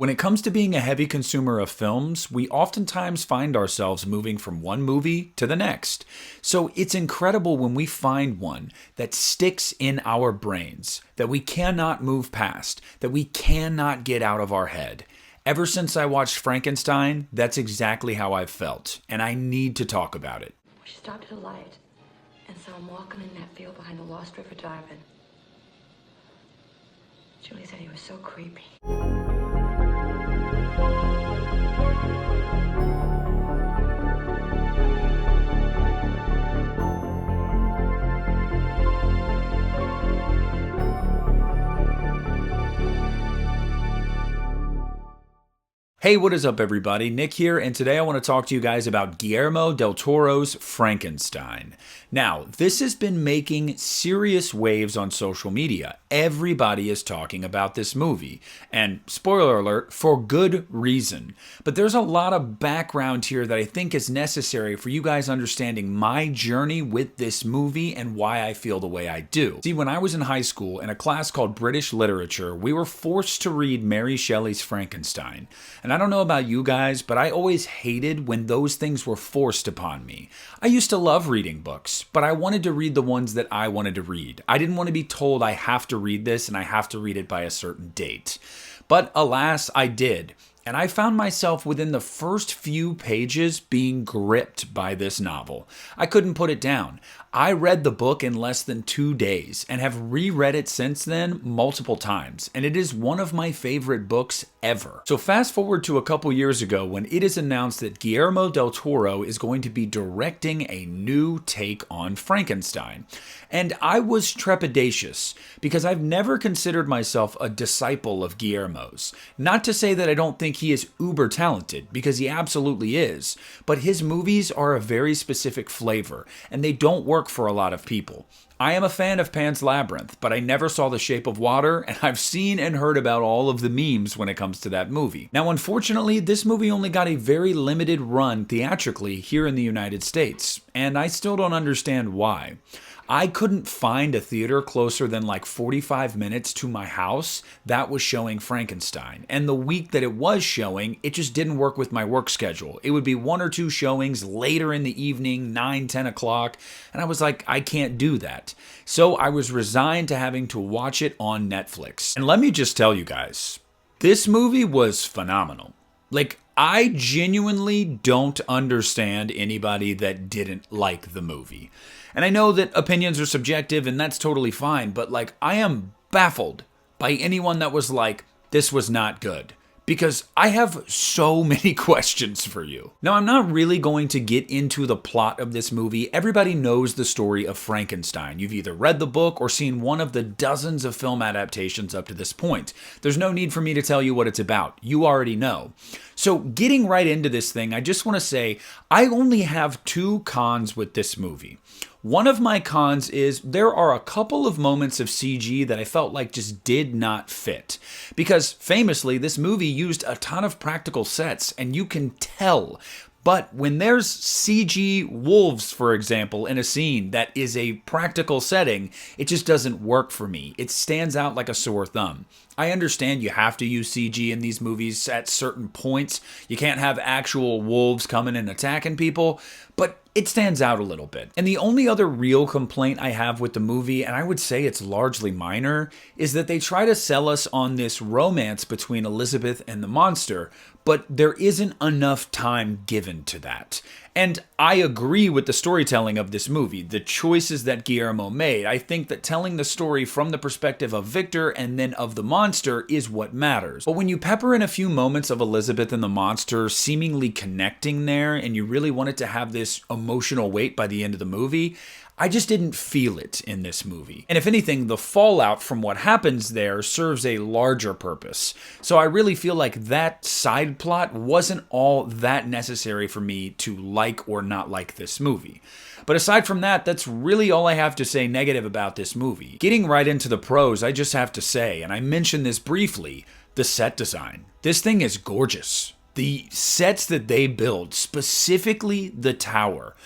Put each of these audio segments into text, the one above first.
When it comes to being a heavy consumer of films, we oftentimes find ourselves moving from one movie to the next. So it's incredible when we find one that sticks in our brains, that we cannot move past, that we cannot get out of our head. Ever since I watched Frankenstein, that's exactly how I've felt, and I need to talk about it. We stopped at a light and saw him walking in that field behind the Lost River Drive-In. Julie said he was so creepy. Hey, what is up everybody? Nick here, and today I want to talk to you guys about Guillermo del Toro's Frankenstein. Now, this has been making serious waves on social media. Everybody is talking about this movie, and spoiler alert, for good reason. But there's a lot of background here that I think is necessary for you guys understanding my journey with this movie and why I feel the way I do. See, when I was in high school in a class called British Literature, we were forced to read Mary Shelley's Frankenstein. And I don't know about you guys, but I always hated when those things were forced upon me. I used to love reading books, but I wanted to read the ones that I wanted to read. I didn't want to be told I have to read this and I have to read it by a certain date. But alas, I did. And I found myself within the first few pages being gripped by this novel. I couldn't put it down. I read the book in less than 2 days and have reread it since then multiple times, and it is one of my favorite books ever. So fast forward to a couple years ago when it is announced that Guillermo del Toro is going to be directing a new take on Frankenstein. And I was trepidatious because I've never considered myself a disciple of Guillermo's. Not to say that I don't think he is uber talented, because he absolutely is, but his movies are a very specific flavor, and they don't work for a lot of people. I am a fan of Pan's Labyrinth, but I never saw The Shape of Water, and I've seen and heard about all of the memes when it comes to that movie. Now, unfortunately, this movie only got a very limited run theatrically here in the United States, and I still don't understand why. I couldn't find a theater closer than like 45 minutes to my house that was showing Frankenstein. And the week that it was showing, it just didn't work with my work schedule. It would be 1 or 2 showings later in the evening, 9, 10 o'clock. And I was like, I can't do that. So I was resigned to having to watch it on Netflix. And let me just tell you guys, this movie was phenomenal. Like, I genuinely don't understand anybody that didn't like the movie. And I know that opinions are subjective and that's totally fine, but like, I am baffled by anyone that was like, this was not good. Because I have so many questions for you. Now, I'm not really going to get into the plot of this movie. Everybody knows the story of Frankenstein. You've either read the book or seen one of the dozens of film adaptations up to this point. There's no need for me to tell you what it's about. You already know. So getting right into this thing, I just want to say, I only have 2 cons with this movie. One of my cons is there are a couple of moments of CG that I felt like just did not fit. Because famously, this movie used a ton of practical sets, and you can tell. But when there's CG wolves, for example, in a scene that is a practical setting, it just doesn't work for me. It stands out like a sore thumb. I understand you have to use CG in these movies at certain points. You can't have actual wolves coming and attacking people, but it stands out a little bit. And the only other real complaint I have with the movie, and I would say it's largely minor, is that they try to sell us on this romance between Elizabeth and the monster, but there isn't enough time given to that. And I agree with the storytelling of this movie, the choices that Guillermo made. I think that telling the story from the perspective of Victor and then of the monster is what matters. But when you pepper in a few moments of Elizabeth and the monster seemingly connecting there, and you really want it to have this emotional weight by the end of the movie, I just didn't feel it in this movie. And if anything, the fallout from what happens there serves a larger purpose. So I really feel like that side plot wasn't all that necessary for me to like or not like this movie. But aside from that, that's really all I have to say negative about this movie. Getting right into the pros, I just have to say, and I mentioned this briefly, the set design. This thing is gorgeous. The sets that they build, specifically the tower,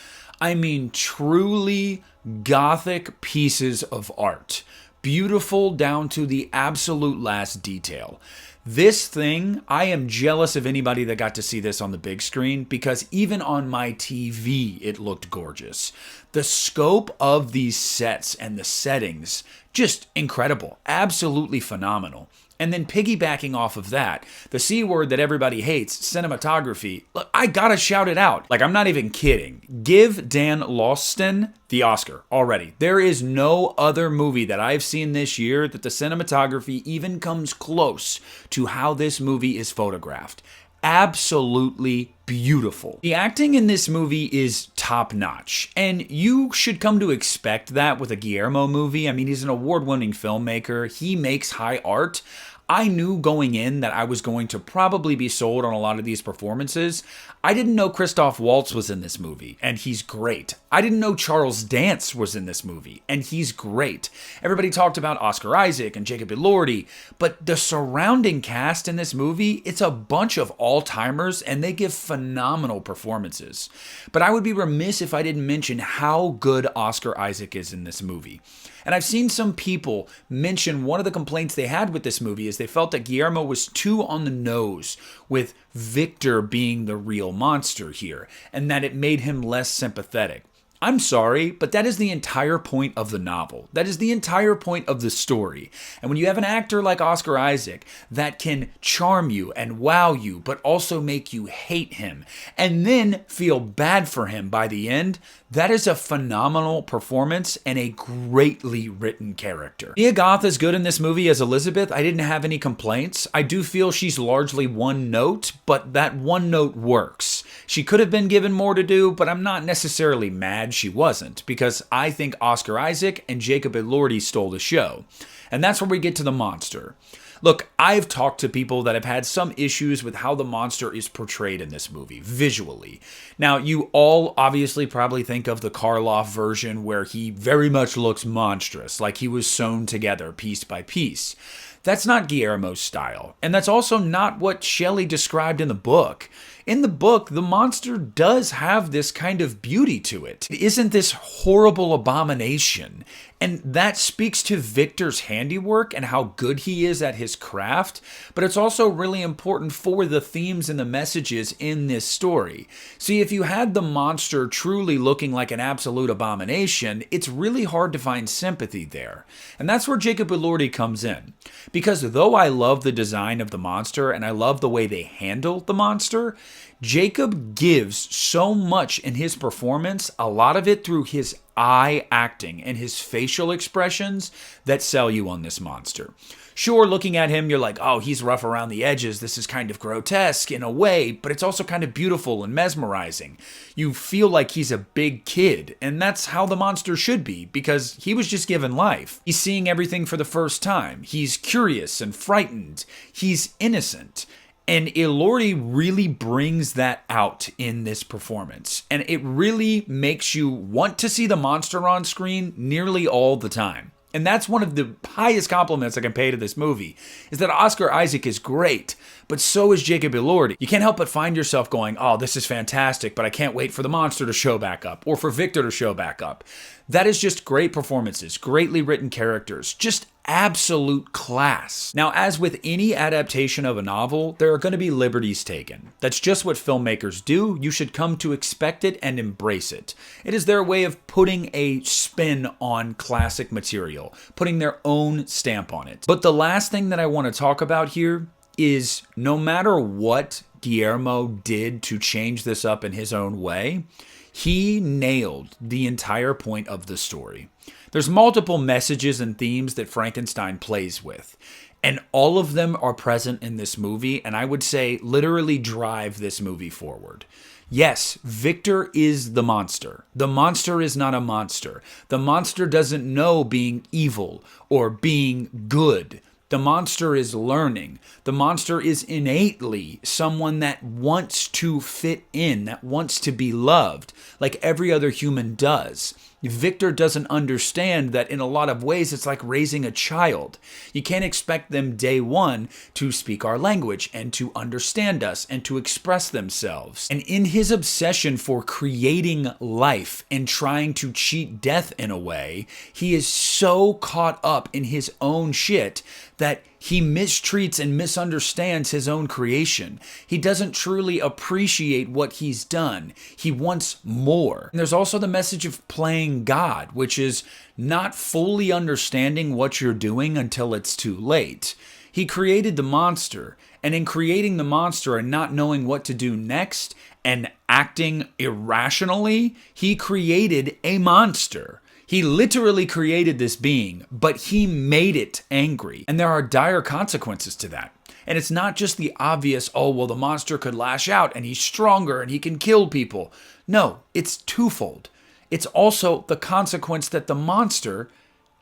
I mean, truly gothic pieces of art. Beautiful down to the absolute last detail. This thing, I am jealous of anybody that got to see this on the big screen because even on my TV, it looked gorgeous. The scope of these sets and the settings, just incredible, absolutely phenomenal. And then piggybacking off of that, the C word that everybody hates, cinematography, look, I gotta shout it out. Like, I'm not even kidding. Give Dan Laustsen the Oscar already. There is no other movie that I've seen this year that the cinematography even comes close to how this movie is photographed. Absolutely beautiful. The acting in this movie is top notch, and you should come to expect that with a Guillermo movie. I mean, he's an award-winning filmmaker. He makes high art. I knew going in that I was going to probably be sold on a lot of these performances. I didn't know Christoph Waltz was in this movie, and he's great. I didn't know Charles Dance was in this movie, and he's great. Everybody talked about Oscar Isaac and Jacob Elordi, but the surrounding cast in this movie, it's a bunch of all-timers, and they give phenomenal performances. But I would be remiss if I didn't mention how good Oscar Isaac is in this movie. And I've seen some people mention one of the complaints they had with this movie is they felt that Guillermo was too on the nose with Victor being the real monster here, and that it made him less sympathetic. I'm sorry, but that is the entire point of the novel. That is the entire point of the story. And when you have an actor like Oscar Isaac that can charm you and wow you, but also make you hate him, and then feel bad for him by the end, that is a phenomenal performance and a greatly written character. Mia Goth is good in this movie as Elizabeth. I didn't have any complaints. I do feel she's largely one note, but that one note works. She could have been given more to do, but I'm not necessarily mad she wasn't, because I think Oscar Isaac and Jacob Elordi stole the show. And that's where we get to the monster. Look, I've talked to people that have had some issues with how the monster is portrayed in this movie, visually. Now, you all obviously probably think of the Karloff version where he very much looks monstrous, like he was sewn together piece by piece. That's not Guillermo's style, and that's also not what Shelley described in the book. In the book, the monster does have this kind of beauty to it. It isn't this horrible abomination. And that speaks to Victor's handiwork and how good he is at his craft, but it's also really important for the themes and the messages in this story. See, if you had the monster truly looking like an absolute abomination, it's really hard to find sympathy there. And that's where Jacob Elordi comes in. Because though I love the design of the monster and I love the way they handle the monster, Jacob gives so much in his performance, a lot of it through his eye acting and his facial expressions that sell you on this monster. Sure, looking at him, you're like, oh, he's rough around the edges. This is kind of grotesque in a way, but it's also kind of beautiful and mesmerizing. You feel like he's a big kid, and that's how the monster should be, because he was just given life. He's seeing everything for the first time. He's curious and frightened. He's innocent. And Elordi really brings that out in this performance. And it really makes you want to see the monster on screen nearly all the time. And that's one of the highest compliments I can pay to this movie, is that Oscar Isaac is great, but so is Jacob Elordi. You can't help but find yourself going, oh, this is fantastic, but I can't wait for the monster to show back up, or for Victor to show back up. That is just great performances, greatly written characters, just absolute class. Now, as with any adaptation of a novel, there are going to be liberties taken. That's just what filmmakers do. You should come to expect it and embrace it. It is their way of putting a spin on classic material, putting their own stamp on it. But the last thing that I want to talk about here is no matter what Guillermo did to change this up in his own way, he nailed the entire point of the story. There's multiple messages and themes that Frankenstein plays with, and all of them are present in this movie, and I would say literally drive this movie forward. Yes, Victor is the monster. The monster is not a monster. The monster doesn't know being evil or being good. The monster is learning. The monster is innately someone that wants to fit in, that wants to be loved, like every other human does. Victor doesn't understand that in a lot of ways it's like raising a child. You can't expect them day one to speak our language and to understand us and to express themselves. And in his obsession for creating life and trying to cheat death in a way, he is so caught up in his own shit that He mistreats and misunderstands his own creation. He doesn't truly appreciate what he's done. He wants more. And there's also the message of playing God, which is not fully understanding what you're doing until it's too late. He created the monster, and in creating the monster and not knowing what to do next and acting irrationally, he created a monster. He literally created this being, but he made it angry. And there are dire consequences to that. And it's not just the obvious, oh, well, the monster could lash out and he's stronger and he can kill people. No, it's twofold. It's also the consequence that the monster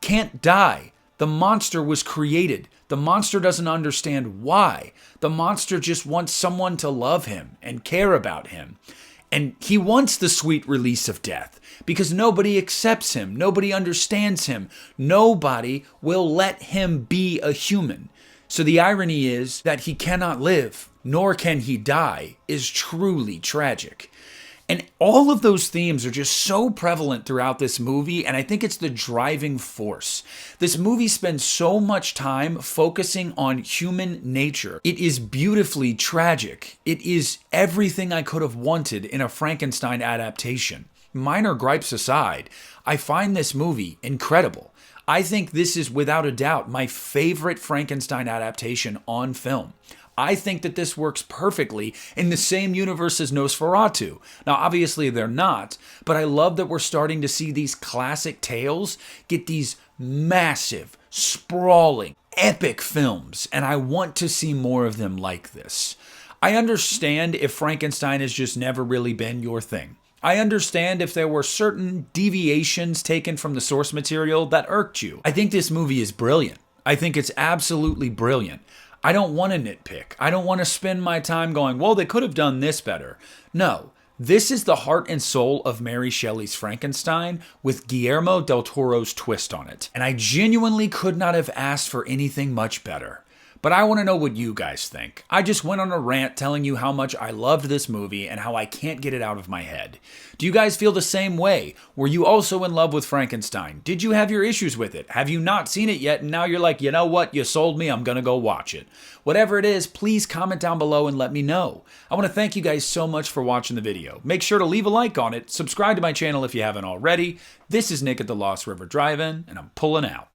can't die. The monster was created. The monster doesn't understand why. The monster just wants someone to love him and care about him. And he wants the sweet release of death because nobody accepts him. Nobody understands him. Nobody will let him be a human. So the irony is that he cannot live, nor can he die, is truly tragic. And all of those themes are just so prevalent throughout this movie, and I think it's the driving force. This movie spends so much time focusing on human nature. It is beautifully tragic. It is everything I could have wanted in a Frankenstein adaptation. Minor gripes aside, I find this movie incredible. I think this is without a doubt my favorite Frankenstein adaptation on film. I think that this works perfectly in the same universe as Nosferatu. Now, obviously they're not, but I love that we're starting to see these classic tales get these massive, sprawling, epic films, and I want to see more of them like this. I understand if Frankenstein has just never really been your thing. I understand if there were certain deviations taken from the source material that irked you. I think this movie is brilliant. I think it's absolutely brilliant. I don't want to nitpick. I don't want to spend my time going, well, they could have done this better. No, this is the heart and soul of Mary Shelley's Frankenstein with Guillermo del Toro's twist on it. And I genuinely could not have asked for anything much better. But I want to know what you guys think. I just went on a rant telling you how much I loved this movie and how I can't get it out of my head. Do you guys feel the same way? Were you also in love with Frankenstein? Did you have your issues with it? Have you not seen it yet and now you're like, you know what, you sold me, I'm gonna go watch it. Whatever it is, please comment down below and let me know. I want to thank you guys so much for watching the video. Make sure to leave a like on it, subscribe to my channel if you haven't already. This is Nick at the Lost River Drive-In, and I'm pulling out.